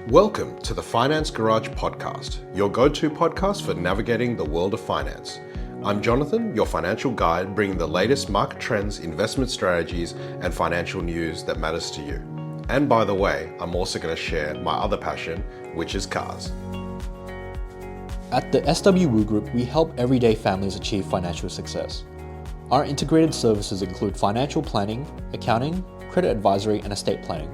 Welcome to the Finance Garage podcast, your go-to podcast for navigating the world of finance. I'm Jonathan, your financial guide, bringing the latest market trends, investment strategies, and financial news that matters to you. And by the way, I'm also going to share my other passion, which is cars. At the SWU Group, we help everyday families achieve financial success. Our integrated services include financial planning, accounting, credit advisory, and estate planning.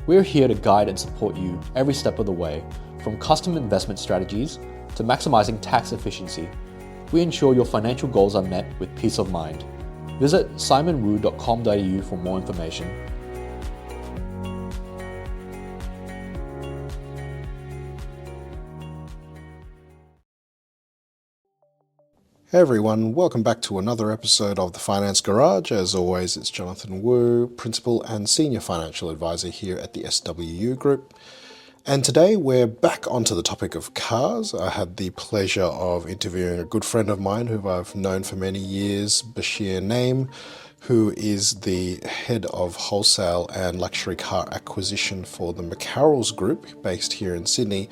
We're here to guide and support you every step of the way, from custom investment strategies to maximizing tax efficiency. We ensure your financial goals are met with peace of mind. Visit simonwu.com.au for more information. Hey everyone, welcome back to another episode of the Finance Garage. As always, it's Jonathan Wu, Principal and Senior Financial Advisor here at the SWU Group. And today we're back onto the topic of cars. I had the pleasure of interviewing a good friend of mine who I've known for many years, Bashir Naim, who is the head of wholesale and luxury car acquisition for the McCarroll's Group based here in Sydney,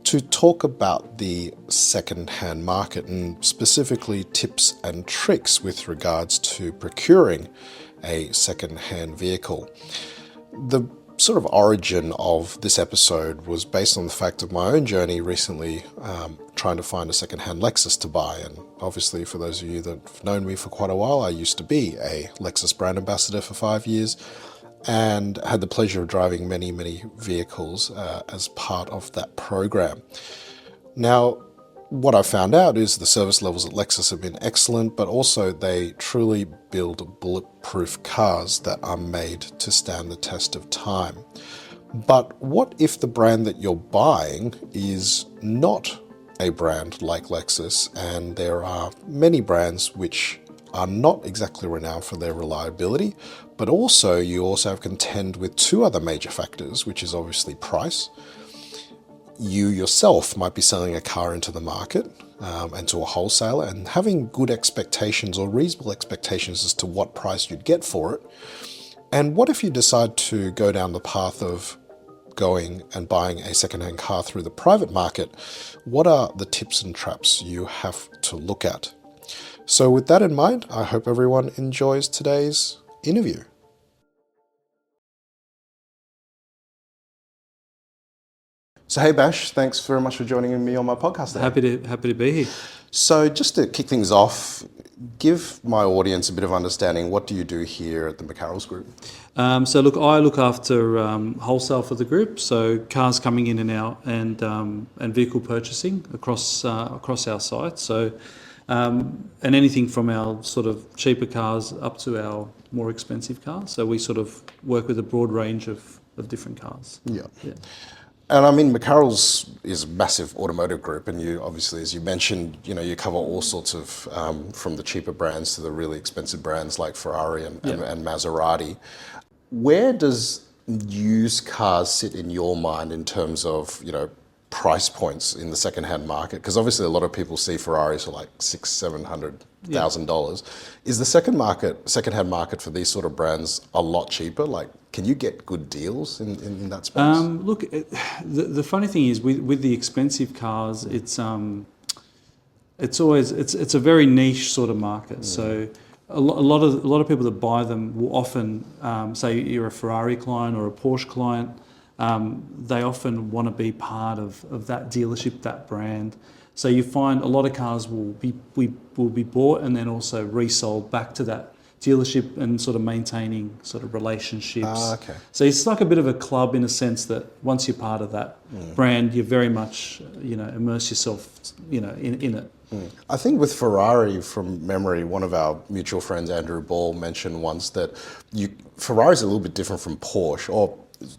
to talk about the second-hand market and specifically tips and tricks with regards to procuring a second-hand vehicle. The sort of origin of this episode was based on the fact of my own journey recently trying to find a second-hand Lexus to buy. And obviously, for those of you that have known me for quite a while, I used to be a Lexus brand ambassador for 5 years and had the pleasure of driving many vehicles as part of that program. Now, what I found out is the service levels at Lexus have been excellent, but also they truly build bulletproof cars that are made to stand the test of time. But what if the brand that you're buying is not a brand like Lexus, and there are many brands which are not exactly renowned for their reliability, but also you also have contend with two other major factors, which is obviously price. You yourself might be selling a car into the market and to a wholesaler and having good expectations or reasonable expectations as to what price you'd get for it. And what if you decide to go down the path of going and buying a second-hand car through the private market? What are the tips and traps you have to look at? So with that in mind, I hope everyone enjoys today's interview. So hey Bash, thanks very much for joining me on my podcast today. Happy to be here. So just to kick things off, give my audience a bit of understanding, what do you do here at the McCarroll's Group? So look, I look after wholesale for the group, so cars coming in and out, and vehicle purchasing across our site. So and anything from our sort of cheaper cars up to our more expensive cars. So we sort of work with a broad range of different cars. Yeah. And I mean, McCarroll's is a massive automotive group, and you obviously, as you mentioned, you cover all sorts of, from the cheaper brands to the really expensive brands like Ferrari and Maserati. Where does used cars sit in your mind in terms of, price points in the second-hand market? Because obviously a lot of people see Ferraris for like $600,000-$700,000. Is the second-hand market for these sort of brands a lot cheaper? Like, can you get good deals in that space? Look, the funny thing is with the expensive cars, it's a very niche sort of market. So a lot of people that buy them will often say you're a Ferrari client or a Porsche client. They often want to be part of that dealership, that brand. So you find a lot of cars will be bought and then also resold back to that dealership and sort of maintaining sort of relationships. Okay. So it's like a bit of a club in a sense that once you're part of that brand, you very much immerse yourself in it. I think with Ferrari, from memory, one of our mutual friends, Andrew Ball, mentioned once that Ferrari's a little bit different from Porsche, or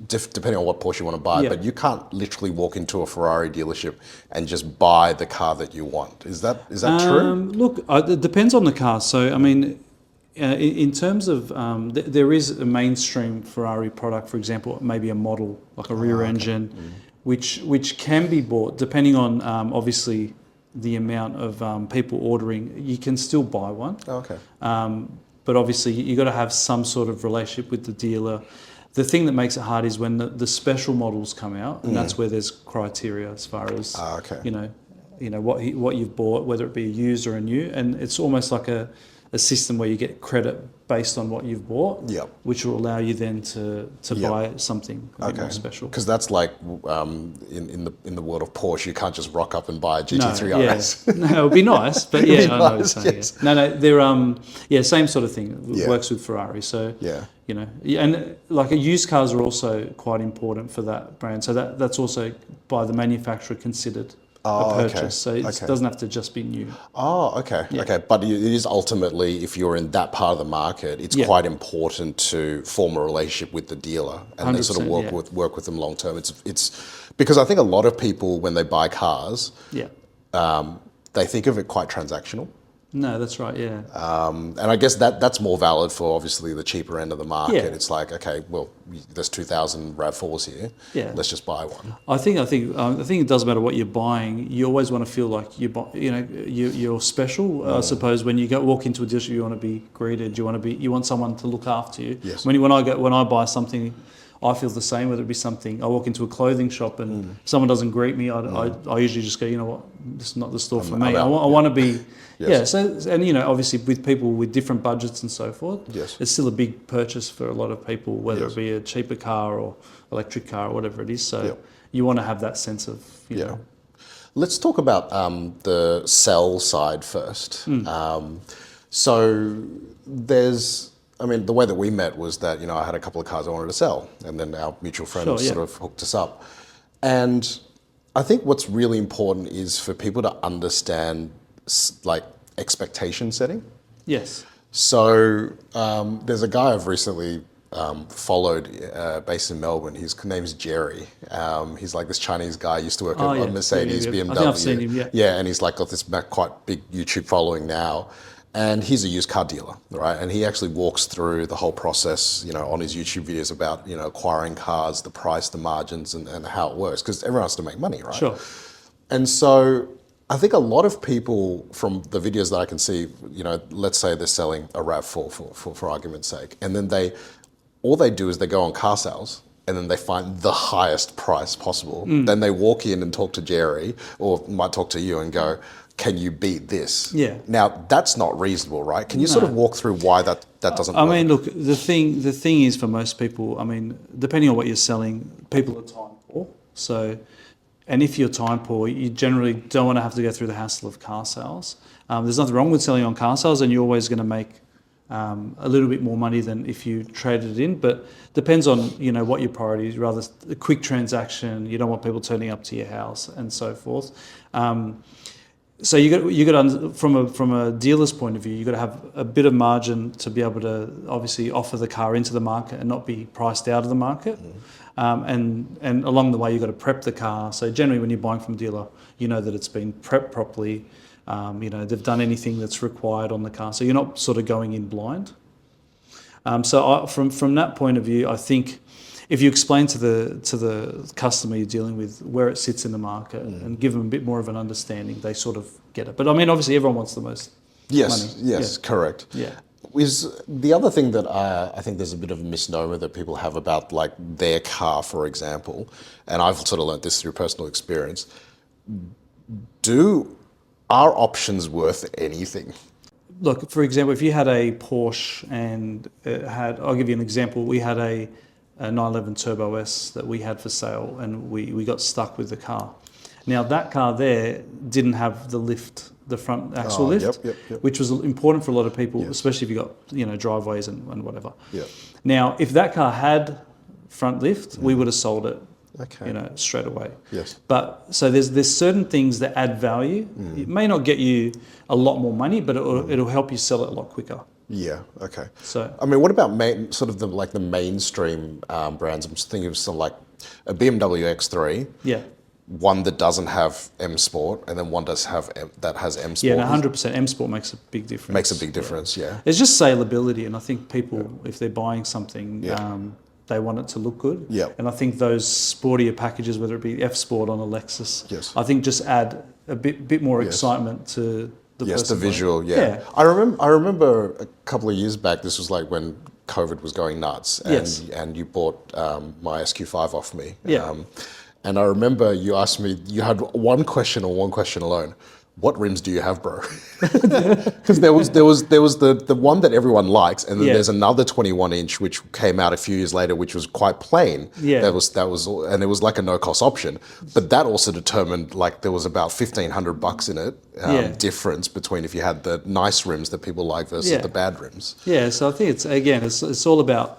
depending on what Porsche you want to buy, but you can't literally walk into a Ferrari dealership and just buy the car that you want. Is that true? Look, it depends on the car. So, I mean, in terms of, there is a mainstream Ferrari product, for example, maybe a model, like a rear engine, which can be bought, depending on, obviously, the amount of people ordering. You can still buy one. Okay. but obviously you got to have some sort of relationship with the dealer. The thing that makes it hard is when the special models come out, and that's where there's criteria as far as Okay. what you've bought, whether it be a used or a new, and it's almost like a system where you get credit based on what you've bought, Yep. which will allow you then to buy something a bit more special. Because that's like in the world of Porsche, you can't just rock up and buy a GT3 No, RS. yeah. No, it would be nice, but yeah, I know what you're nice, saying. yes. Yeah. No, they're same sort of thing. It works with Ferrari, so Yeah. and like used cars are also quite important for that brand. So that's also by the manufacturer considered a purchase. So it doesn't have to just be new. Oh, okay, okay. But it is ultimately, if you're in that part of the market, it's quite important to form a relationship with the dealer and then sort of work with them long term. It's because I think a lot of people, when they buy cars, they think of it quite transactional. No, that's right. Yeah. And I guess that's more valid for obviously the cheaper end of the market. Yeah. It's like, okay, well, there's 2,000 RAV4s here. Yeah. Let's just buy one. I think it doesn't matter what you're buying. You always want to feel like you're special. I suppose when you walk into a dealership, you want to be greeted. You want someone to look after you. Yes. When I buy something, I feel the same. Whether it be something, I walk into a clothing shop and someone doesn't greet me, I usually just go, you know what, this is not the store for me. I want to be. Yes. Yeah, so and obviously with people with different budgets and so forth, it's still a big purchase for a lot of people, whether it be a cheaper car or electric car or whatever it is. So you want to have that sense of you know. Let's talk about the sell side first. So there's, I mean, the way that we met was that I had a couple of cars I wanted to sell, and then our mutual friend sort of hooked us up. And I think what's really important is for people to understand like expectation setting. Yes. So there's a guy I've recently followed based in Melbourne. His name's Jerry. He's like this Chinese guy, used to work at Mercedes, BMW. I think I've seen him, Yeah, and he's like got this quite big YouTube following now. And he's a used car dealer, right? And he actually walks through the whole process, on his YouTube videos about, acquiring cars, the price, the margins, and how it works, because everyone has to make money, right? Sure. And so I think a lot of people from the videos that I can see, let's say they're selling a RAV4 for argument's sake, and then all they do is they go on car sales and then they find the highest price possible. Then they walk in and talk to Jerry, or might talk to you and go, can you beat this? Yeah. Now that's not reasonable, right? Can you sort of walk through why that doesn't work? I mean, look, the thing is for most people, I mean, depending on what you're selling, people are time poor. So, and if you're time poor, you generally don't want to have to go through the hassle of car sales. There's nothing wrong with selling on car sales, and you're always going to make a little bit more money than if you traded it in, but depends on what your priority is. Rather a quick transaction, you don't want people turning up to your house and so forth. So you got from a dealer's point of view, you got to have a bit of margin to be able to obviously offer the car into the market and not be priced out of the market. And along the way, you've got to prep the car. So generally, when you're buying from a dealer, you know that it's been prepped properly. They've done anything that's required on the car, so you're not sort of going in blind. From that point of view, I think if you explain to the customer you're dealing with where it sits in the market and give them a bit more of an understanding, they sort of get it. But I mean, obviously, everyone wants the most money. Yes, correct. Yeah. Is the other thing that I think there's a bit of a misnomer that people have about like their car, for example, and I've sort of learnt this through personal experience. Are options worth anything? Look, for example, if you had a Porsche and I'll give you an example. We had a 911 Turbo S that we had for sale, and we got stuck with the car. Now that car there didn't have the lift, the front axle lift, which was important for a lot of people, especially if you got driveways and whatever. Yeah. Now, if that car had front lift, we would have sold it. Straight away. Yes. But so there's certain things that add value. It may not get you a lot more money, but it'll help you sell it a lot quicker. Yeah. Okay. So I mean, what about the mainstream brands? I'm just thinking of something like a BMW X3. Yeah. One that doesn't have M Sport, and then one that has M Sport. Yeah, 100%. M Sport makes a big difference. Makes a big difference. Yeah. It's just saleability, and I think people, if they're buying something, they want it to look good. Yeah. And I think those sportier packages, whether it be F Sport on a Lexus, Yes. I think just add a bit more excitement to the yes, the person buying. visual, yeah. I remember a couple of years back, this was like when COVID was going nuts, and Yes. and you bought my SQ5 off me. Yeah. And I remember you asked me, you had one question or one question alone. What rims do you have, bro? Because there was the one that everyone likes, and then Yeah. there's another 21 inch which came out a few years later, which was quite plain. Yeah. That was, and it was like a no cost option. But that also determined, like, there was about $1,500 in it Yeah. difference between if you had the nice rims that people like versus Yeah. the bad rims. Yeah, so I think it's all about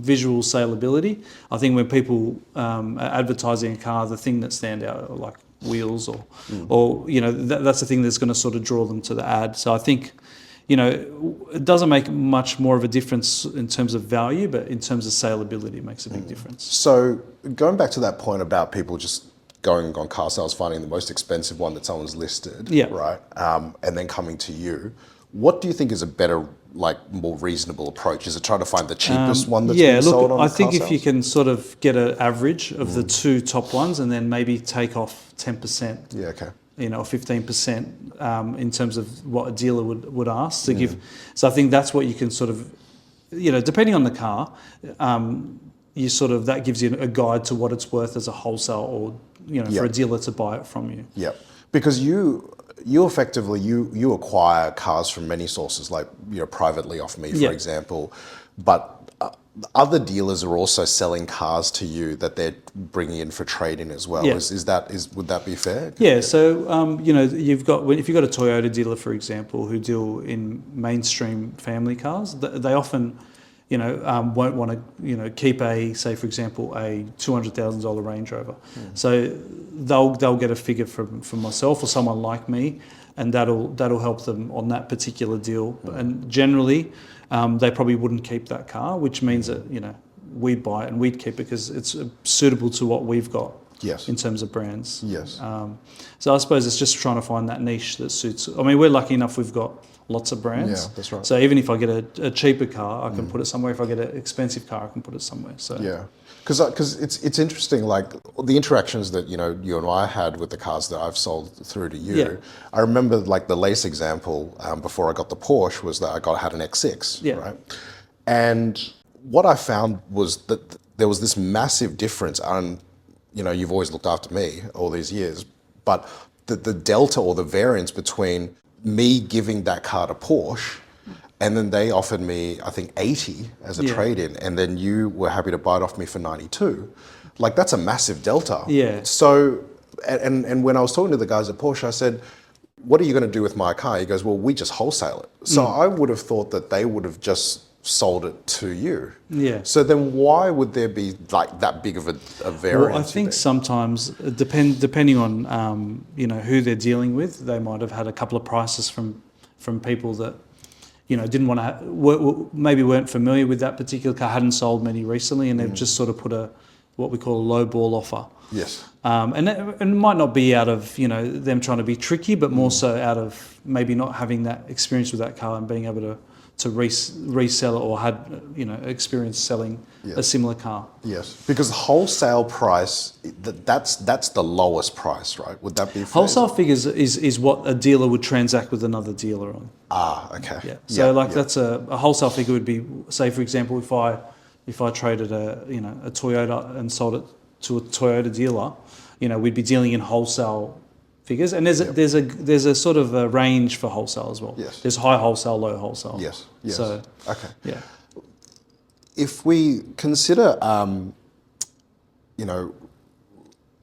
visual saleability. I think when people are advertising a car, the thing that stand out are like wheels or that's the thing that's going to sort of draw them to the ad. So I think, it doesn't make much more of a difference in terms of value, but in terms of saleability, it makes a big difference. So going back to that point about people just going on car sales, finding the most expensive one that someone's listed, Yeah. right, and then coming to you, what do you think is a better, like, more reasonable approach? Is it trying to find the cheapest one that's being sold on I think car if you sales? can sort of get an average of the two top ones and then maybe take off 10%, Yeah, okay. or 15% in terms of what a dealer would ask to give. So I think that's what you can sort of, depending on the car, you sort of, that gives you a guide to what it's worth as a wholesale or, for a dealer to buy it from you. Yeah, because you effectively you acquire cars from many sources, like privately off me, for example, but other dealers are also selling cars to you that they're bringing in for trade-in as well. Yeah. Would that be fair? Yeah, so if you've got a Toyota dealer, for example, who deal in mainstream family cars, they often won't want to keep say for example a $200,000 Range Rover. So they'll get a figure from myself or someone like me, and that'll help them on that particular deal. And generally, they probably wouldn't keep that car, which means that we'd buy it and we'd keep it because it's suitable to what we've got. Yes. In terms of brands. Yes. So I suppose it's just trying to find that niche that suits. I mean, we're lucky enough we've got lots of brands. Yeah, that's right. So even if I get a cheaper car, I can put it somewhere. If I get an expensive car, I can put it somewhere. So yeah, because it's interesting, like the interactions that you and I had with the cars that I've sold through to you. Yeah. I remember like the latest example before I got the Porsche was that I had an X6, Yeah. right? And what I found was that there was this massive difference on, you've always looked after me all these years, but the delta or the variance between me giving that car to Porsche, and then they offered me, I think, 80 as a trade-in, and then you were happy to buy it off me for 92. Like, that's a massive delta. Yeah. So, and when I was talking to the guys at Porsche, I said, what are you going to do with my car? He goes, well, we just wholesale it. So I would have thought that they would have just sold it to you. Yeah. So then why would there be like that big of a variance? Well, I think sometimes, depending on who they're dealing with, they might have had a couple of prices from people that didn't want to maybe weren't familiar with that particular car, hadn't sold many recently, and they've just sort of put what we call a low ball offer. Yes. And it might not be out of them trying to be tricky, but more so out of maybe not having that experience with that car and being able to resell it or had experience selling a similar car. Yes, because wholesale price, that's the lowest price, right? Would that be fair? Wholesale figures is what a dealer would transact with another dealer on. Ah, okay. Yeah. So that's a wholesale figure would be, say for example, if I traded a Toyota and sold it to a Toyota dealer, we'd be dealing in wholesale figures, and there's a sort of a range for wholesale as well. Yes. There's high wholesale, low wholesale. Yes. Yes. So Okay. yeah. If we consider,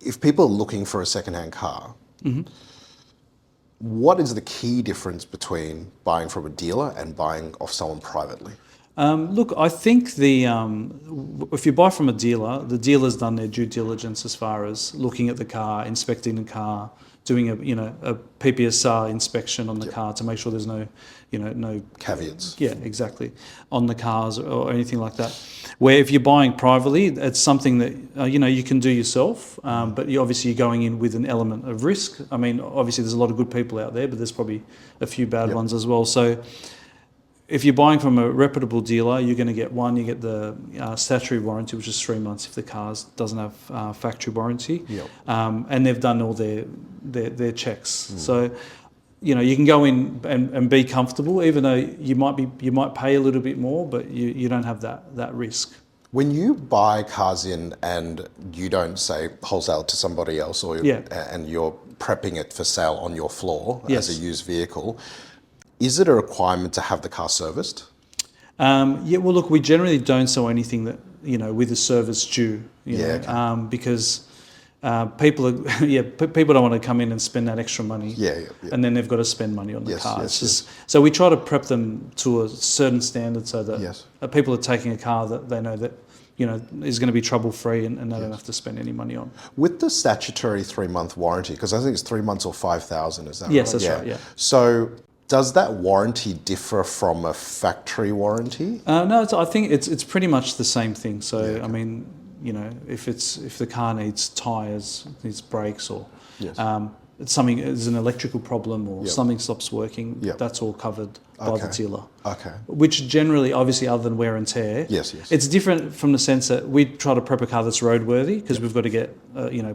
if people are looking for a second-hand car, what is the key difference between buying from a dealer and buying off someone privately? Look, I think if you buy from a dealer, the dealer's done their due diligence as far as looking at the car, inspecting the car, doing a PPSR inspection on the car to make sure there's no Caveats. Yeah, exactly, on the cars or anything like that. Where if you're buying privately, it's something that you can do yourself, but you're going in with an element of risk. I mean, obviously there's a lot of good people out there, but there's probably a few bad ones as well. So if you're buying from a reputable dealer, you're going to get you get the statutory warranty, which is 3 months if the car doesn't have factory warranty, Yep. and they've done all their checks. So you can go in and be comfortable, even though you might pay a little bit more, but you don't have that risk. When you buy cars in and you don't say wholesale to somebody else, and you're prepping it for sale on your floor as a used vehicle, is it a requirement to have the car serviced? Well, look, we generally don't sell anything that with a service due. Because people don't want to come in and spend that extra money. And then they've got to spend money on the car. So we try to prep them to a certain standard so that people are taking a car that they know that is going to be trouble free and they don't have to spend any money on. With the statutory 3-month warranty, because I think it's 3 months or 5,000, is that right? Yes, that's right. Yeah. So does that warranty differ from a factory warranty? No, I think it's pretty much the same thing. So I mean, if the car needs tyres, needs brakes, or there's an electrical problem or something stops working, that's all covered by the dealer. Okay. Which generally, obviously, other than wear and tear, it's different from the sense that we try to prep a car that's roadworthy because we've got to get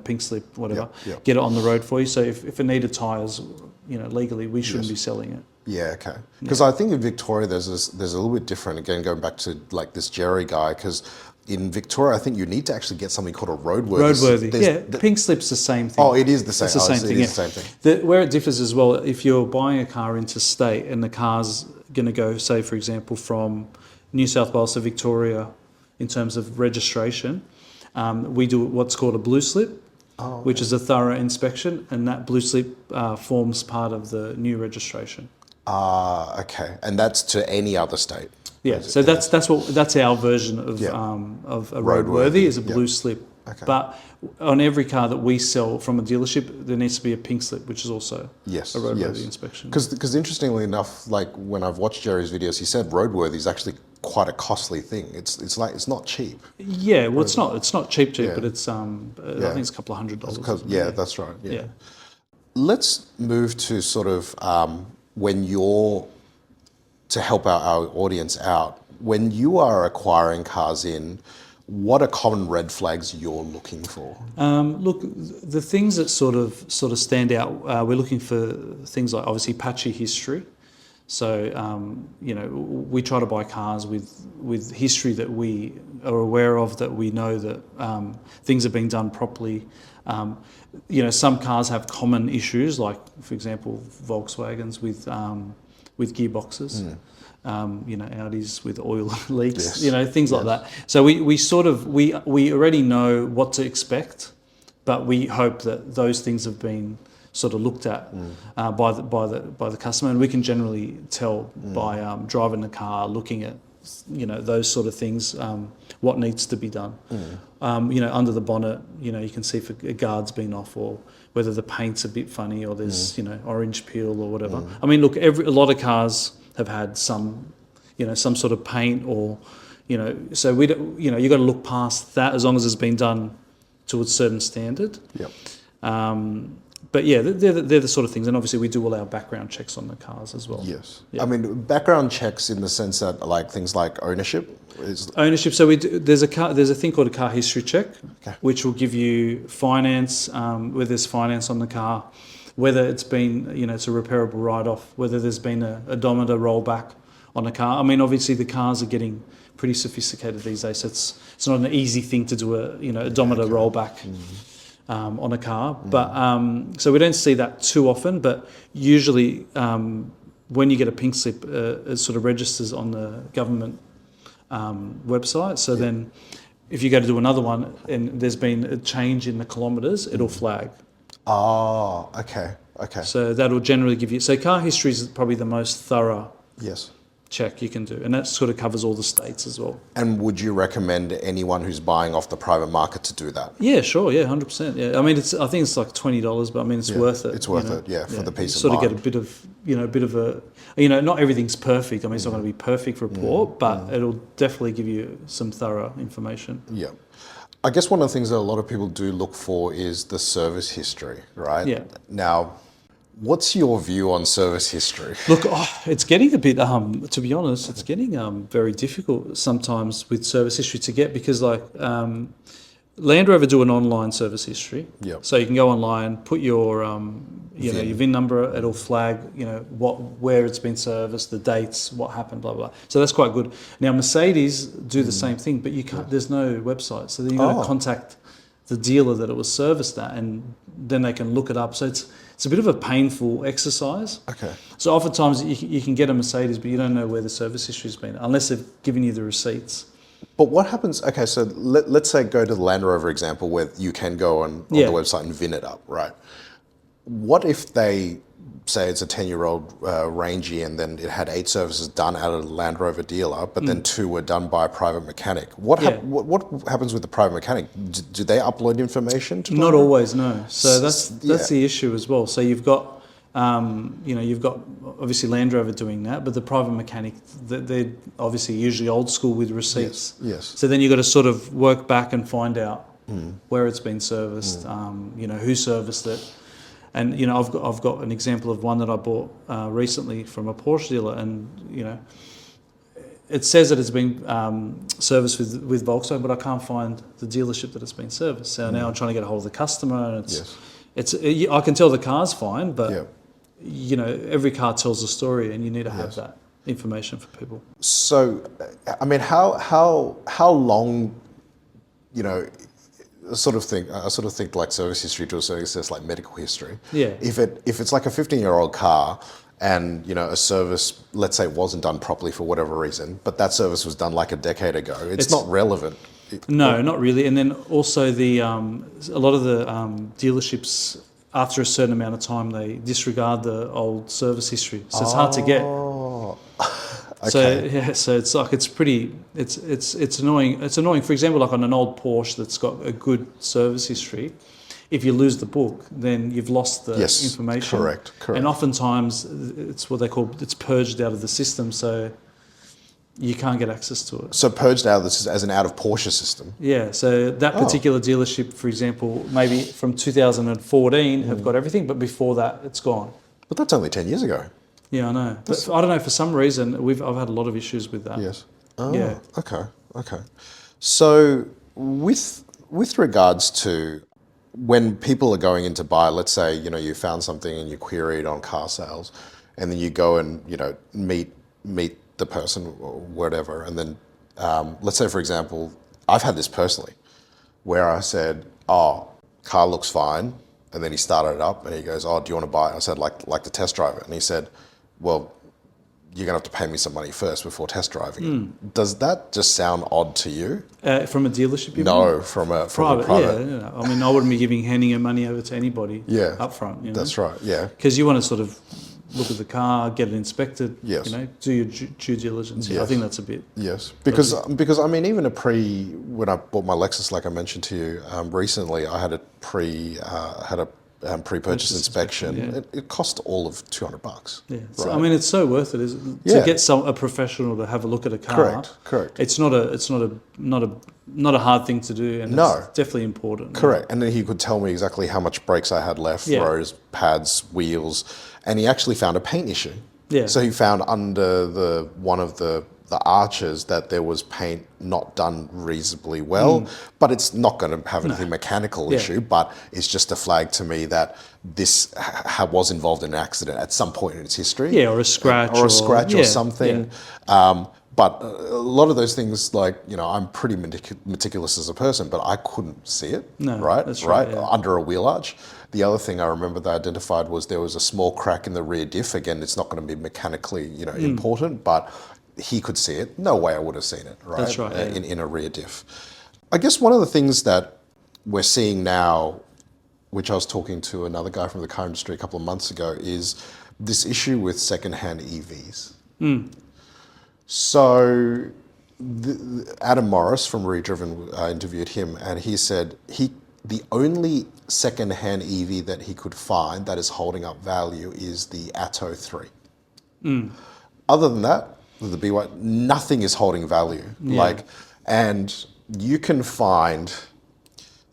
pink slip, whatever, get it on the road for you. So if it needed tyres, legally we shouldn't be selling it. Yeah, okay. Because I think in Victoria there's a little bit different. Again, going back to like this Jerry guy, because in Victoria I think you need to actually get something called a roadworthy. Pink slip's the same thing. Oh, it is the same. It's the same thing. It is the same thing. Where it differs as well, if you're buying a car interstate and the car's going to go, say for example, from New South Wales to Victoria, in terms of registration, we do what's called a blue slip. Which is a thorough inspection, and that blue slip forms part of the new registration. Okay, and that's to any other state. Yeah, so that's our version of a roadworthy is a blue slip. Okay. But on every car that we sell from a dealership, there needs to be a pink slip, which is also a roadworthy inspection. Because interestingly enough, like when I've watched Jerry's videos, he said roadworthy is actually quite a costly thing. It's not cheap. Yeah, well, it's not cheap, but it's I think it's a couple of $100. Yeah, that's right. Yeah. Let's move to sort of when you're, to help our audience out, when you are acquiring cars in, what are common red flags you're looking for? Look, the things that sort of stand out, we're looking for things like obviously patchy history. So, we try to buy cars with history that we are aware of, that we know that things are being done properly. Some cars have common issues, like, for example, Volkswagens with gearboxes. Audis with oil leaks, things like that. So we already know what to expect, but we hope that those things have been sort of looked at by the customer, and we can generally tell by driving the car, looking at those sort of things, what needs to be done. Under the bonnet, you can see if a guard's been off, or whether the paint's a bit funny, or there's orange peel or whatever. I mean, look, a lot of cars have had some sort of paint, or so we don't, you got to look past that as long as it's been done to a certain standard. But yeah, they're the sort of things, and obviously we do all our background checks on the cars as well. Yes, I mean background checks in the sense that like things like ownership. So there's a thing called a car history check, which will give you finance, whether there's finance on the car, whether it's been it's a repairable write-off, whether there's been a odometer rollback on the car. I mean, obviously the cars are getting pretty sophisticated these days, so it's not an easy thing to do a odometer rollback. On a car, but so we don't see that too often. But usually, when you get a pink slip, it sort of registers on the government website. So then, if you go to do another one and there's been a change in the kilometres, it'll flag. Oh, okay. So that'll generally give you. So car history is probably the most thorough. Check you can do, and that sort of covers all the states as well. And would you recommend anyone who's buying off the private market to do that? Yeah, sure, 100%. Yeah, I mean, I think it's like $20, but I mean, it's worth it. It's worth it, for the peace of mind. Sort of get a bit of a, not everything's perfect. I mean, it's not going to be perfect report, but it'll definitely give you some thorough information. Yeah. I guess one of the things that a lot of people do look for is the service history, right? Yeah. Now, what's your view on service history? Look, it's getting a bit, to be honest, it's getting very difficult sometimes with service history to get, because Land Rover do an online service history. Yep. So you can go online, put your your VIN number. It'll flag where it's been serviced, the dates, what happened, blah blah. So that's quite good. Now Mercedes do the same thing, but you can't. There's no website, so then you got to contact the dealer that it was serviced at, and then they can look it up. So it's a bit of a painful exercise. Okay. So oftentimes you can get a Mercedes, but you don't know where the service history's been unless they've given you the receipts. But what happens, okay, so let's say go to the Land Rover example where you can go on the website and VIN it up, right? What if they say it's a 10-year-old Rangy and then it had 8 services done out of the Land Rover dealer, but then 2 were done by a private mechanic? What happens with the private mechanic? Do they upload information to Not always, no. So that's the issue as well. So you've got you've got obviously Land Rover doing that, but the private mechanic, they're obviously usually old school with receipts. Yes. So then you've got to sort of work back and find out where it's been serviced, who serviced it. And, I've got an example of one that I bought recently from a Porsche dealer, and, it says that it's been serviced with Volkswagen, but I can't find the dealership that it's been serviced. So now I'm trying to get a hold of the customer, and I can tell the car's fine, but every car tells a story, and you need to have that information for people. So, I mean, how long, I sort of think like service history to a certain extent, like medical history. Yeah. If it's like a 15-year-old car, and a service, let's say, wasn't done properly for whatever reason, but that service was done like a decade ago, it's not relevant. No, not really. And then also a lot of the dealerships, after a certain amount of time, they disregard the old service history, so it's hard to get. Okay. So it's annoying. It's annoying. For example, like on an old Porsche that's got a good service history, if you lose the book, then you've lost the information. Correct. And oftentimes it's what they call purged out of the system, so you can't get access to it. So purged out of this as an out of Porsche system. Yeah. So that particular dealership, for example, maybe from 2014 have got everything, but before that it's gone. But that's only 10 years ago. Yeah, I know. But I don't know, for some reason I've had a lot of issues with that. Yes. Oh, yeah. Okay. So with regards to when people are going in to buy, let's say, you found something and you query it on car sales, and then you go and, meet the person or whatever, and then let's say, for example, I've had this personally, where I said, car looks fine, and then he started it up and he goes, do you want to buy it? I said, like to test drive it. And he said, well, you're going to have to pay me some money first before test driving it. Does that just sound odd to you? From a dealership, you No, mean? from a private. private. Yeah. I mean, I wouldn't be handing your money over to anybody up front. That's right, yeah. Because you want to sort of look at the car, get it inspected, Yes. do your due diligence. Yes. I think that's a bit... Yes, because I mean, even when I bought my Lexus, like I mentioned to you recently, I had a pre-purchase inspection. Yeah. It cost all of $200. Yeah, right? I mean, it's so worth it, to get a professional to have a look at a car. Correct. It's not a hard thing to do, and it's definitely important. Correct. And then he could tell me exactly how much brakes I had left, rows, pads, wheels, and he actually found a paint issue. Yeah. So he found under one of the arches that there was paint not done reasonably well, but it's not going to have anything mechanical issue, but it's just a flag to me that this was involved in an accident at some point in its history. Yeah, or a scratch. Or something. Yeah. But a lot of those things, like, I'm pretty meticulous as a person, but I couldn't see it, right? That's right. Yeah. Under a wheel arch. The other thing I remember they identified was there was a small crack in the rear diff. Again, it's not going to be mechanically, important, but he could see it. No way I would have seen it, right? That's right. In a rear diff. I guess one of the things that we're seeing now, which I was talking to another guy from the car industry a couple of months ago, is this issue with secondhand EVs. So Adam Morris from Redriven interviewed him, and he said the only second-hand EV that he could find that is holding up value is the Atto 3. Other than that, the BY, nothing is holding value. Yeah. And you can find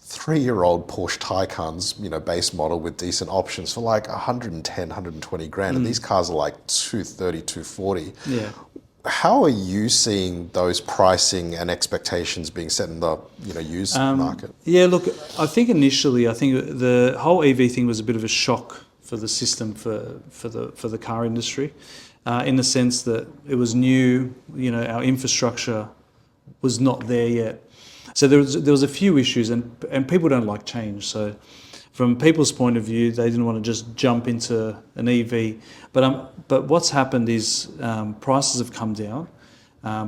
3-year-old Porsche Taycans, base model with decent options for like 110, 120 grand. And these cars are like 230, 240. Yeah. how are you seeing those pricing and expectations being set in the used market? Yeah, look, I think initially, the whole EV thing was a bit of a shock for the system for the car industry, in the sense that it was new. Our infrastructure was not there yet, so there was a few issues, and people don't like change. So, from people's point of view, they didn't want to just jump into an EV. But what's happened is prices have come down.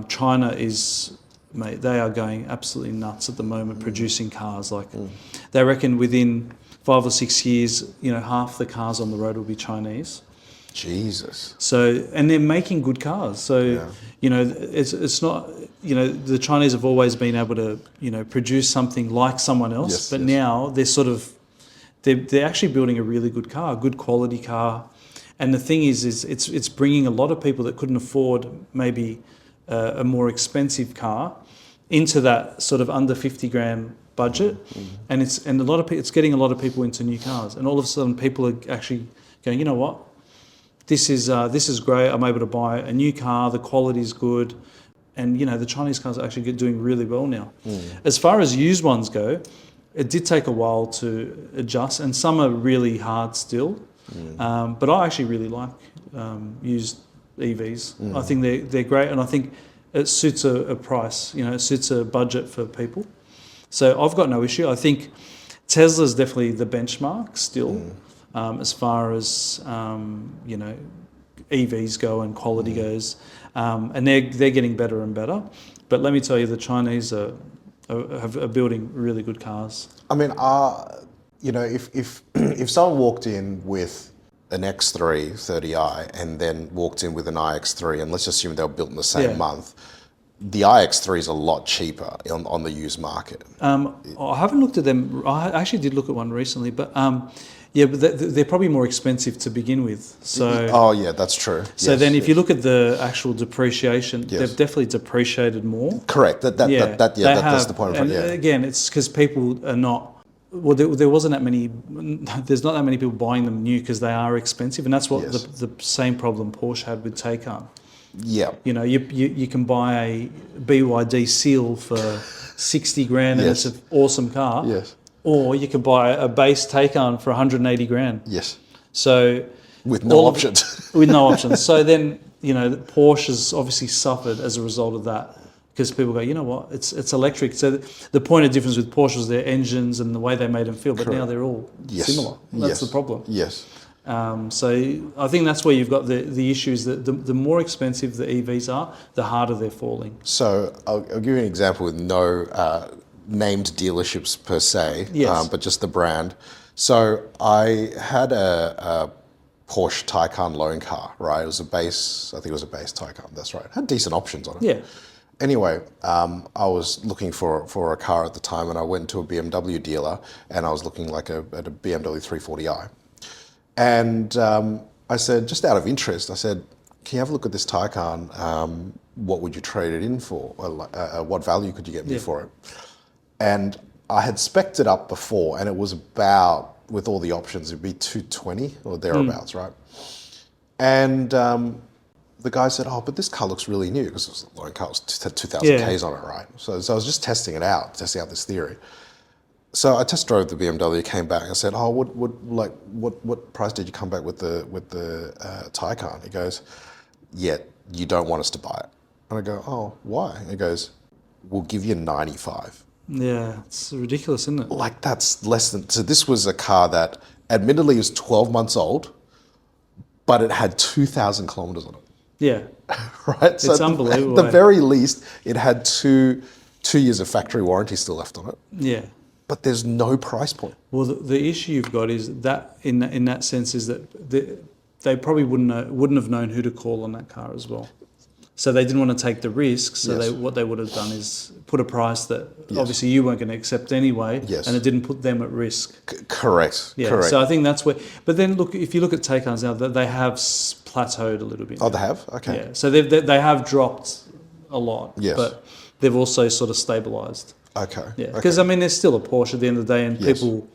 China is, mate, they are going absolutely nuts at the moment producing cars. They reckon within 5 or 6 years, half the cars on the road will be Chinese. Jesus. So, and they're making good cars. So, it's not, the Chinese have always been able to, produce something like someone else. Yes, but yes. now they're actually building a really good car, a good quality car. And the thing is it's bringing a lot of people that couldn't afford maybe a more expensive car into that sort of under 50 grand budget, and it's getting a lot of people into new cars. And all of a sudden, people are actually going, you know what, this is great. I'm able to buy a new car. The quality is good, and the Chinese cars are actually doing really well now. As far as used ones go, it did take a while to adjust, and some are really hard still. But I actually really like used EVs. I think they're great, and I think it suits a price. It suits a budget for people. So I've got no issue. I think Tesla's definitely the benchmark still, as far as EVs go and quality goes, and they're getting better and better. But let me tell you, the Chinese are building really good cars. I mean, if someone walked in with an X3 30i and then walked in with an iX3, and let's assume they were built in the same month, the iX3 is a lot cheaper on the used market. I haven't looked at them. I actually did look at one recently, but but they're probably more expensive to begin with. So that's true. So yes, then, if you look at the actual depreciation, they've definitely depreciated more. Correct. That's the point. And again, it's because people are not. Well, there wasn't that many. There's not that many people buying them new because they are expensive, and that's what the same problem Porsche had with Taycan. Yeah. You can buy a BYD Seal for 60 grand and it's an awesome car. Yes. Or you can buy a base Taycan for 180 grand. Yes. So with no options. With no options. So then, Porsche has obviously suffered as a result of that, because people go, you know what, it's electric. So the point of difference with Porsche was their engines and the way they made them feel, but now they're all similar. That's the problem. Yes. So I think that's where you've got the issues, that the more expensive the EVs are, the harder they're falling. So I'll give you an example with no named dealerships per se, but just the brand. So I had a Porsche Taycan loan car, right? It was I think it was a base Taycan, that's right. It had decent options on it. Yeah. Anyway, I was looking for a car at the time, and I went to a BMW dealer, and I was looking at a BMW 340i. And I said, just out of interest, I said, can you have a look at this Taycan? What would you trade it in for? What value could you get me for it? And I had spec'd it up before, and it was about, with all the options, it'd be 220 or thereabouts, right? And the guy said, oh, but this car looks really new, because it was a loan car, it had 2,000 Ks on it, right? So I was just testing out this theory. So I test drove the BMW, came back, and said, oh, what price did you come back with the Taycan? He goes, yeah, you don't want us to buy it. And I go, oh, why? And he goes, we'll give you 95. Yeah, it's ridiculous, isn't it? Like, that's less than... So this was a car that admittedly was 12 months old, but it had 2,000 kilometers on it. Yeah. Right? So it's unbelievable. At the very least, it had two years of factory warranty still left on it. Yeah. But there's no price point. Well, the issue you've got is that, in that sense, is that they probably wouldn't have known who to call on that car as well. So they didn't want to take the risk. So what they would have done is put a price that obviously you weren't going to accept anyway, and it didn't put them at risk. Correct. Yeah. Correct. So I think that's where. But then look, if you look at Taycans now, they have plateaued a little bit. Oh, they have? Okay. Yeah. So they have dropped a lot. Yes. But they've also sort of stabilised. Okay. Yeah. Because I mean, there's still a Porsche at the end of the day, and Yes. people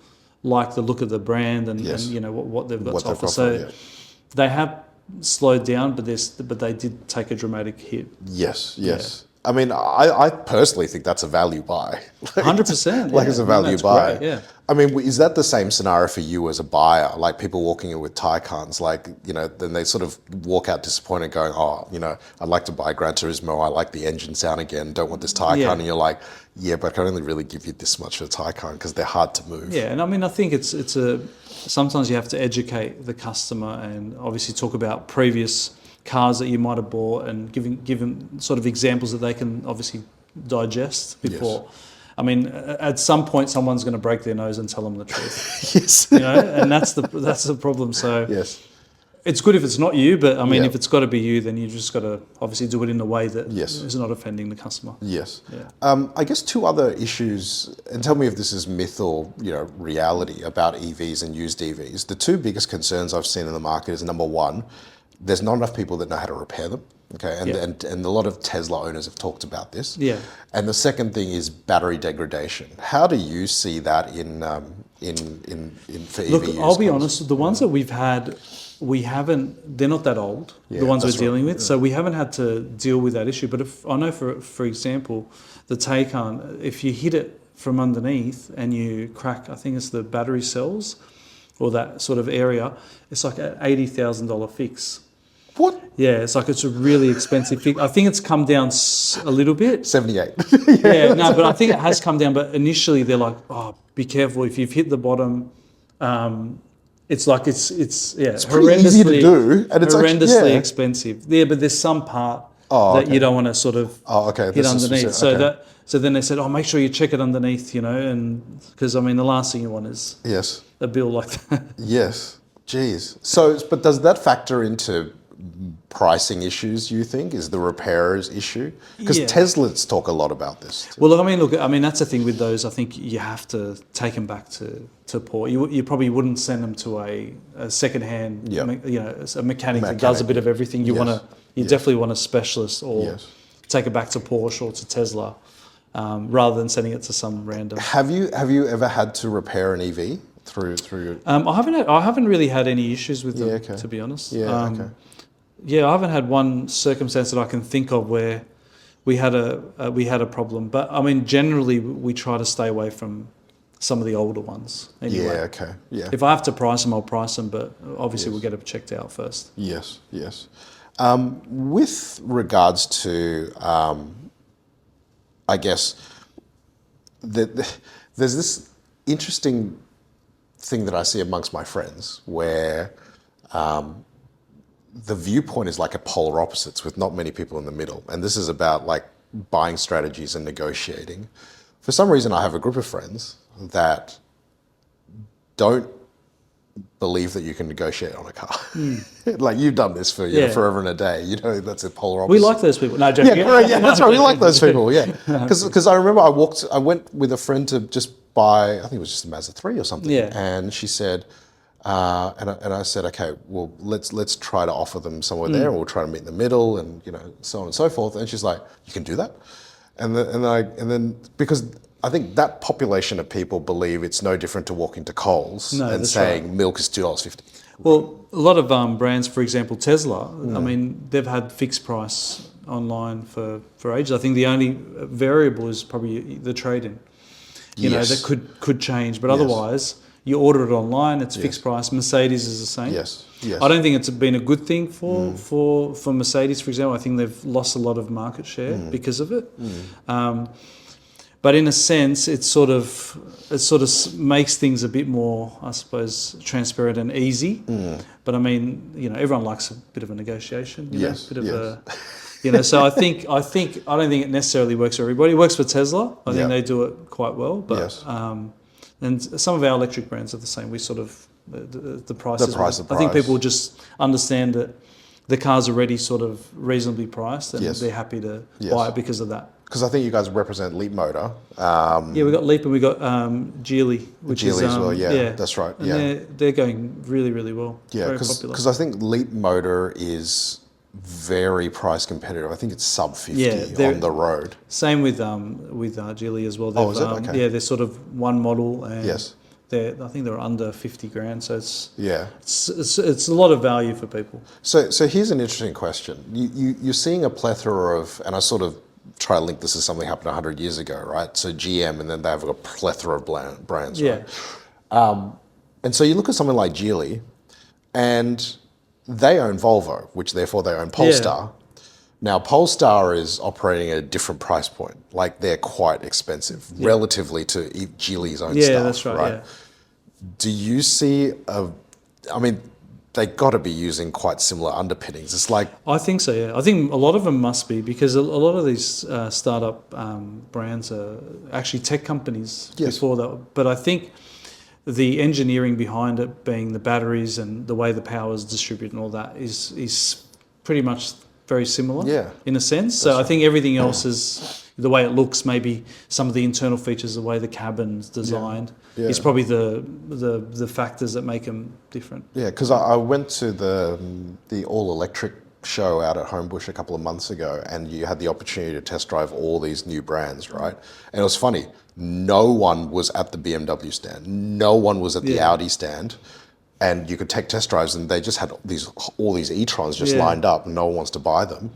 like the look of the brand and what they've got to offer. So they have slowed down, but they did take a dramatic hit. Yes, yes. I mean, I personally think that's a value buy. 100%. Like it's a value buy. Great, yeah. I mean, is that the same scenario for you as a buyer? Like people walking in with Taycans, like, then they sort of walk out disappointed going, oh, I'd like to buy Gran Turismo. I like the engine sound again. Don't want this Taycan. Yeah. And you're like, yeah, but I can only really give you this much for the Taycan because they're hard to move. Yeah, and I mean, I think sometimes you have to educate the customer and obviously talk about previous cars that you might have bought and give them sort of examples that they can obviously digest before. Yes. I mean, at some point, someone's going to break their nose and tell them the truth. Yes. And that's the problem. So yes, it's good if it's not you, but I mean, if it's got to be you, then you just got to obviously do it in a way that is not offending the customer. Yes. Yeah. I guess two other issues, and tell me if this is myth or reality about EVs and used EVs. The two biggest concerns I've seen in the market is, number one, there's not enough people that know how to repair them. Okay, and a lot of Tesla owners have talked about this. Yeah. And the second thing is battery degradation. How do you see that in for EV? Look, I'll be honest. The ones that we've had, they're not that old. The ones we're dealing with, so we haven't had to deal with that issue. But if I know, for example, the Taycan, if you hit it from underneath and you crack, I think it's the battery cells, or that sort of area, it's like an $80,000 fix. What? Yeah, it's a really expensive fix. I think it's come down a little bit. 78. Yeah, no, but I think it has come down. But initially they're like, oh, be careful if you've hit the bottom. It's pretty easy to do, and it's horrendously expensive. Yeah, but there's some part that you don't want to sort of hit underneath. So then they said, oh, make sure you check it underneath, and because I mean the last thing you want is a bill like that. Yes, geez. So, but does that factor into pricing issues, you think, is the repairer's issue? Because Teslas talk a lot about this too. Well, I mean, that's the thing with those. I think you have to take them back to port. You probably wouldn't send them to a second-hand, a mechanic that does a bit of everything. You definitely want a specialist, or take it back to Porsche or to Tesla, rather than sending it to some random. Have you ever had to repair an EV through? I haven't really had any issues with them, to be honest. Yeah, I haven't had one circumstance that I can think of where we had a problem. But I mean, generally, we try to stay away from some of the older ones. Anyway. Yeah. Okay. Yeah. If I have to price them, I'll price them. But obviously, we'll get it checked out first. Yes. Yes. With regards to, I guess, there's this interesting thing that I see amongst my friends where. The viewpoint is like a polar opposites with not many people in the middle. And this is about like buying strategies and negotiating. For some reason, I have a group of friends that don't believe that you can negotiate on a car. Like you've done this for forever and a day. That's a polar opposite. We like those people. No, joking. Yeah, correct. Yeah, that's right. We like those people. Yeah, because I remember I went with a friend to just buy. I think it was just a Mazda 3 or something. Yeah. And she said. And I said, okay, well, let's try to offer them somewhere there, and we'll try to meet in the middle, and so on and so forth. And she's like, you can do that, and then because I think that population of people believe it's no different to walking to Coles and saying milk is $2.50. Well, a lot of brands, for example, Tesla. I mean, they've had fixed price online for ages. I think the only variable is probably the trade-in. That could change, but otherwise. You order it online; it's fixed price. Mercedes is the same. Yes. I don't think it's been a good thing for Mercedes, for example. I think they've lost a lot of market share because of it. But in a sense, it sort of makes things a bit more, I suppose, transparent and easy. But I mean, everyone likes a bit of a negotiation. So I don't think it necessarily works for everybody. It works for Tesla. I think they do it quite well. But and some of our electric brands are the same. We sort of the price. I think people just understand that the cars are already sort of reasonably priced, and they're happy to buy it because of that. Because I think you guys represent Leap Motor. We got Leap and we got Geely, which is as well. Yeah, that's right. And they're going really, really well. Yeah, because I think Leap Motor is very price competitive. I think it's sub 50 on the road. Same with Geely as well. Is it? Okay. Yeah, they're sort of one model, and I think they're under 50 grand. So it's Yeah. it's a lot of value for people. So here's an interesting question. You're seeing a plethora of, and I sort of try to link this to something that happened 100 years ago, right? So GM, and then they have a plethora of brands, Yeah. right? And so you look at something like Geely, and they own Volvo, which therefore they own Polestar. Now, Polestar is operating at a different price point. Like, they're quite expensive relatively to Geely's own stuff. Yeah, that's right. Yeah. Do you see I mean, they got to be using quite similar underpinnings. It's like, I think so. Yeah, I think a lot of them must be, because a lot of these startup brands are actually tech companies before that. But I think the engineering behind it, being the batteries and the way the power is distributed and all that, is pretty much very similar in a sense. So I think everything else is the way it looks, maybe some of the internal features, the way the cabin's designed, is probably the factors that make them different. Yeah, because I went to the all-electric show out at Homebush a couple of months ago, and you had the opportunity to test drive all these new brands, right? And it was funny. No one was at the BMW stand. No one was at the Audi stand. And you could take test drives, and they just had all these e-trons just lined up, and no one wants to buy them.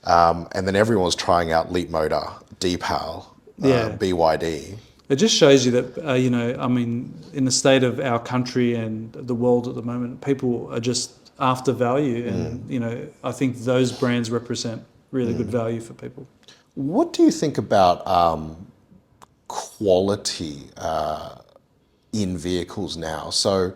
And then everyone was trying out Leap Motor, Deepal, BYD. It just shows you that, I mean, in the state of our country and the world at the moment, people are just after value. And, I think those brands represent really good value for people. What do you think about quality in vehicles now? So,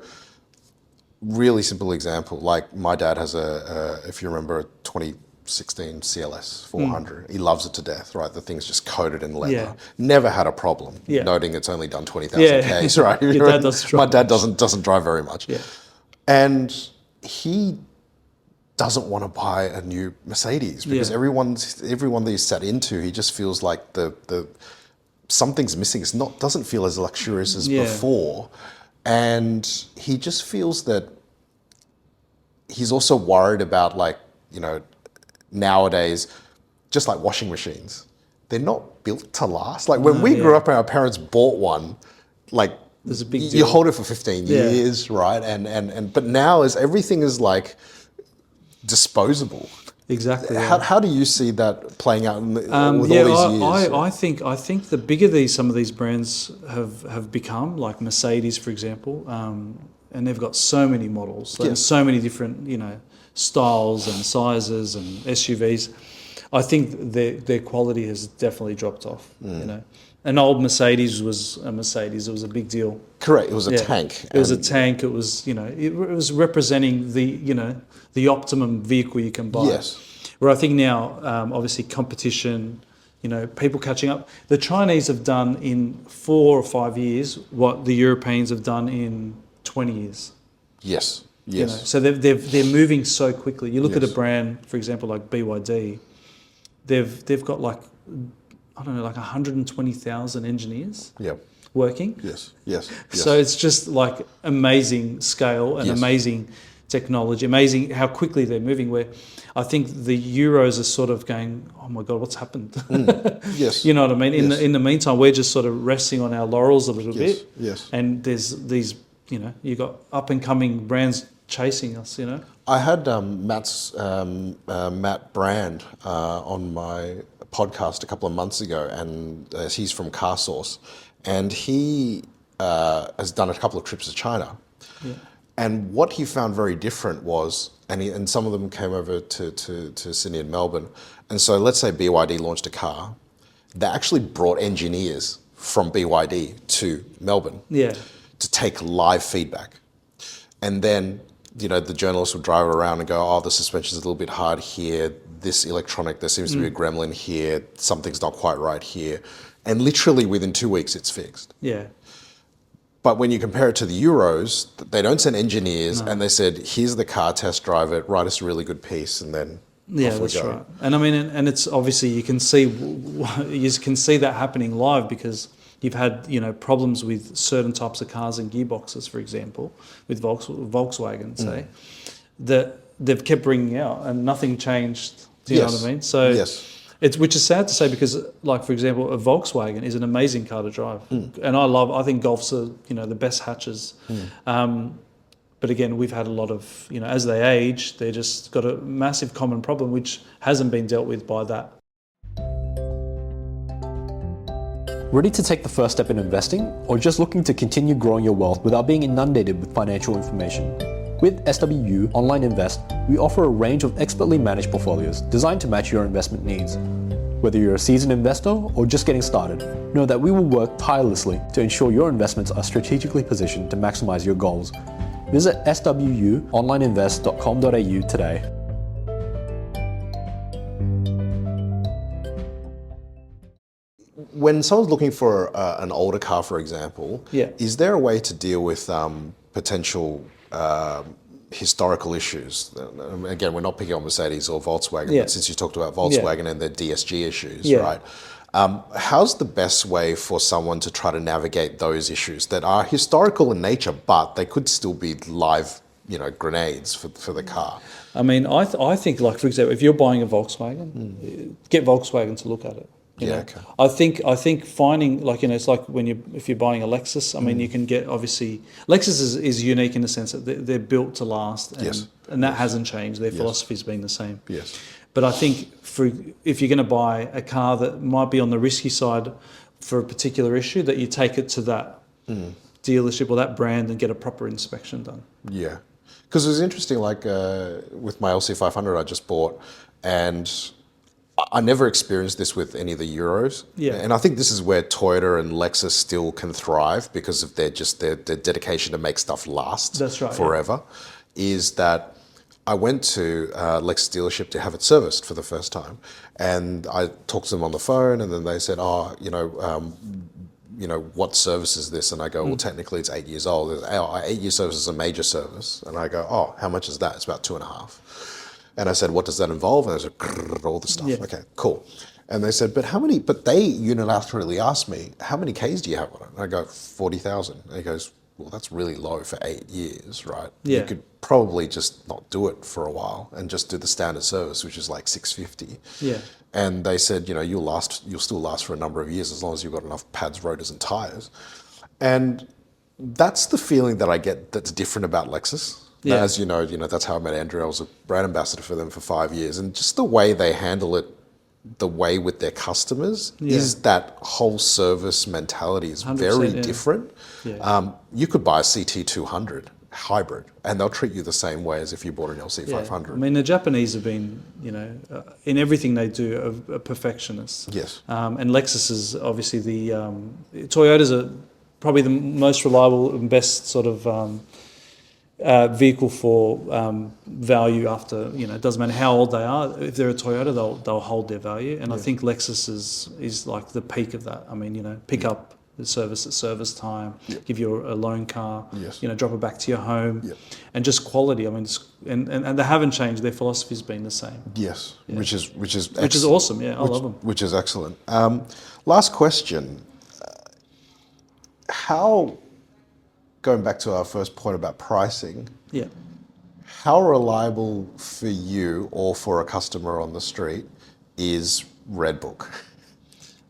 really simple example, like my dad has if you remember, a 2016 CLS 400. He loves it to death, right? The thing's just coated in leather. Yeah. Never had a problem, noting it's only done 20,000 Ks, right? Your dad does drive. My dad doesn't drive very much. Yeah. And he doesn't want to buy a new Mercedes because everyone that he's sat into, he just feels like the something's missing. Doesn't feel as luxurious as before. And he just feels that he's also worried about, like, nowadays, just like washing machines, they're not built to last. Like when we grew up and our parents bought one, like, there's a big deal. You hold it for 15 years, right? But now everything is like disposable. Exactly. How do you see that playing out with all these years? I think the bigger some of these brands have become, like Mercedes, for example, and they've got so many models and so many different styles and sizes and SUVs. I think their quality has definitely dropped off. An old Mercedes was a Mercedes. It was a big deal. Correct. It was a tank. It was a tank. It was it was representing the optimum vehicle you can buy. Yes. Where I think now, obviously, competition, people catching up. The Chinese have done in 4 or 5 years what the Europeans have done in 20 years. Yes. Yes. So they're moving so quickly. You look at a brand, for example, like BYD. They've got like 120,000 engineers. Working. Yes. So it's just like amazing scale and amazing technology, amazing how quickly they're moving, where I think the Euros are sort of going, oh my God, what's happened? Yes. You know what I mean? In the meantime, we're just sort of resting on our laurels a little bit. Yes. And there's these, you got up and coming brands chasing us, I had Matt Brand on my podcast a couple of months ago, and he's from Car Source, and he has done a couple of trips to China. And what he found very different was, and some of them came over to Sydney and Melbourne, and so let's say BYD launched a car, they actually brought engineers from BYD to Melbourne to take live feedback. And then, the journalists would drive around and go, oh, the suspension's a little bit hard here, this electronic, there seems to be a gremlin here, something's not quite right here. And literally within 2 weeks, it's fixed. But when you compare it to the Euros, they don't send engineers, and they said, here's the car, test drive it, write us a really good piece, and then off we go. Right. And I mean, and it's obviously you can see that happening live, because you've had problems with certain types of cars and gearboxes, for example, with Volkswagen, say, that they've kept bringing out, and nothing changed. Do you know what I mean? So which is sad to say because, like for example, a Volkswagen is an amazing car to drive, and I think Golfs are the best hatches. But again, we've had a lot of as they age, they just got a massive common problem which hasn't been dealt with by that. Ready to take the first step in investing, or just looking to continue growing your wealth without being inundated with financial information? With SWU Online Invest, we offer a range of expertly managed portfolios designed to match your investment needs. Whether you're a seasoned investor or just getting started, know that we will work tirelessly to ensure your investments are strategically positioned to maximize your goals. Visit swuonlineinvest.com.au today. When someone's looking for an older car, for example, Yeah. is there a way to deal with potential historical issues? Again, we're not picking on Mercedes or Volkswagen, Yeah. but since you talked about Volkswagen and their DSG issues, Yeah. right? How's the best way for someone to try to navigate those issues that are historical in nature, but they could still be live, grenades for the car? I mean, I think, like for example, if you're buying a Volkswagen, get Volkswagen to look at it. You know? Okay. I think finding it's like if you're buying a Lexus. I mean, you can get obviously Lexus is unique in the sense that they're built to last, and that hasn't changed. Their philosophy's been the same. Yes. But I think if you're going to buy a car that might be on the risky side for a particular issue, that you take it to that dealership or that brand and get a proper inspection done. Yeah. Because it was interesting, like with my LC500 I just bought, and I never experienced this with any of the Euros. Yeah. And I think this is where Toyota and Lexus still can thrive because of their dedication to make stuff last forever. Is that I went to a Lexus dealership to have it serviced for the first time, and I talked to them on the phone, and then they said, what service is this? And I go, well, technically it's 8 years old. 8-year service is a major service. And I go, oh, how much is that? It's about 2.5. And I said, what does that involve? And I said, all the stuff. Yeah. Okay, cool. And they said, but they unilaterally asked me, how many Ks do you have on it? And I go, 40,000. And he goes, well, that's really low for 8 years, right? Yeah. You could probably just not do it for a while and just do the standard service, which is like 650. Yeah. And they said, you'll still last for a number of years as long as you've got enough pads, rotors, and tires. And that's the feeling that I get that's different about Lexus. Yeah. As you know, that's how I met Andrew. I was a brand ambassador for them for 5 years, and just the way they handle it, the way with their customers, is that whole service mentality is very different. Yeah. You could buy a CT200 hybrid, and they'll treat you the same way as if you bought an LC500. I mean, the Japanese have been, in everything they do, a perfectionists. Yes. And Lexus is obviously Toyotas are probably the most reliable and best sort of vehicle for value after, it doesn't matter how old they are. If they're a Toyota, they'll hold their value. And I think Lexus is like the peak of that. I mean, pick up the service at service time, give you a loan car, drop it back to your home, and just quality. I mean, and they haven't changed. Their philosophy's been the same. Yes, which is awesome. Yeah, I love them. Which is excellent. Last question. Going back to our first point about pricing, how reliable for you or for a customer on the street is Redbook?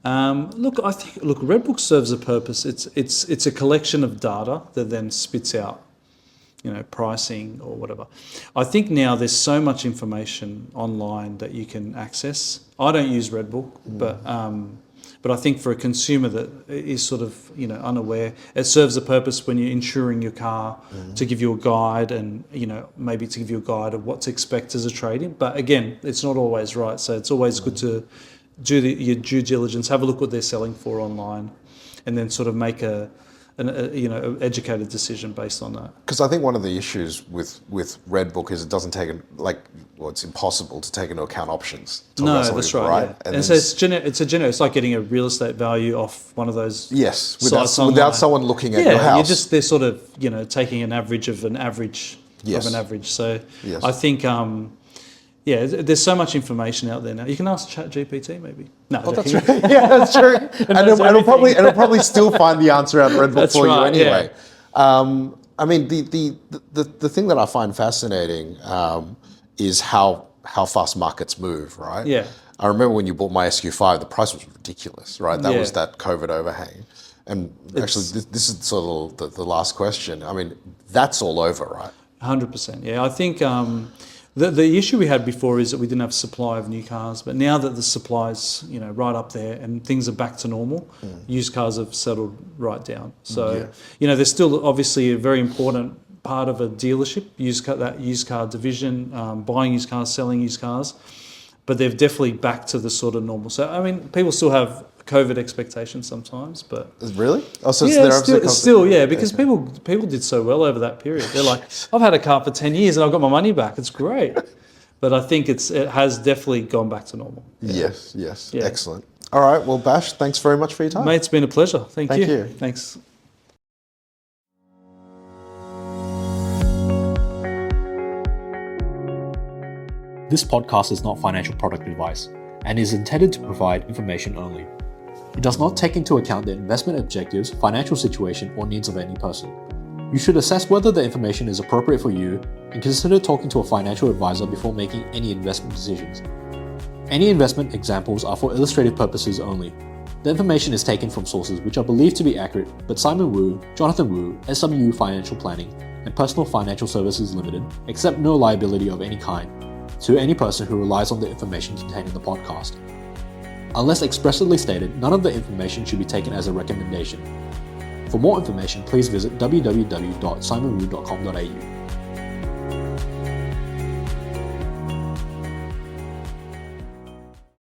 I think Redbook serves a purpose. It's a collection of data that then spits out, pricing or whatever. I think now there's so much information online that you can access. I don't use Redbook, but I think for a consumer that is sort of unaware, it serves a purpose when you're insuring your car to give you a guide and maybe to give you a guide of what to expect as a trade-in. But again, it's not always right. So it's always good to do your due diligence, have a look what they're selling for online, and then sort of make an educated decision based on that. Because I think one of the issues with Redbook is it doesn't take it's impossible to take into account options. No, that's right. Yeah. And so it's like getting a real estate value off one of those. Yes, without someone looking at your house. They're sort of taking an average of an average of an average. So I think. There's so much information out there now. You can ask ChatGPT maybe. No, that's right. Yeah, that's true. and it'll probably still find the answer out of Redbook for you anyway. Yeah. I mean, the thing that I find fascinating is how fast markets move, right? Yeah. I remember when you bought my SQ5, the price was ridiculous, right? That Yeah. was that COVID overhang. And actually, this is sort of the last question. I mean, that's all over, right? 100%. Yeah, I think the issue we had before is that we didn't have supply of new cars, but now that the supply's right up there and things are back to normal, used cars have settled right down. So there's still obviously a very important part of a dealership, that used car division, buying used cars, selling used cars, but they're definitely back to the sort of normal. So I mean, people still have COVID expectations sometimes, but Really? Oh, so yeah, they're still, because people did so well over that period. They're like, I've had a car for 10 years and I've got my money back. It's great. But I think it has definitely gone back to normal. Yeah. Yes. Yeah. Excellent. All right. Well, Bash, thanks very much for your time. Mate, it's been a pleasure. Thank Thank you. you. Thanks. This podcast is not financial product advice and is intended to provide information only. It does not take into account the investment objectives, financial situation, or needs of any person. You should assess whether the information is appropriate for you and consider talking to a financial advisor before making any investment decisions. Any investment examples are for illustrative purposes only. The information is taken from sources which are believed to be accurate, but Simon Wu, Jonathan Wu, SWU Financial Planning, and Personal Financial Services Limited accept no liability of any kind to any person who relies on the information contained in the podcast. Unless expressly stated, none of the information should be taken as a recommendation. For more information, please visit www.simonwu.com.au.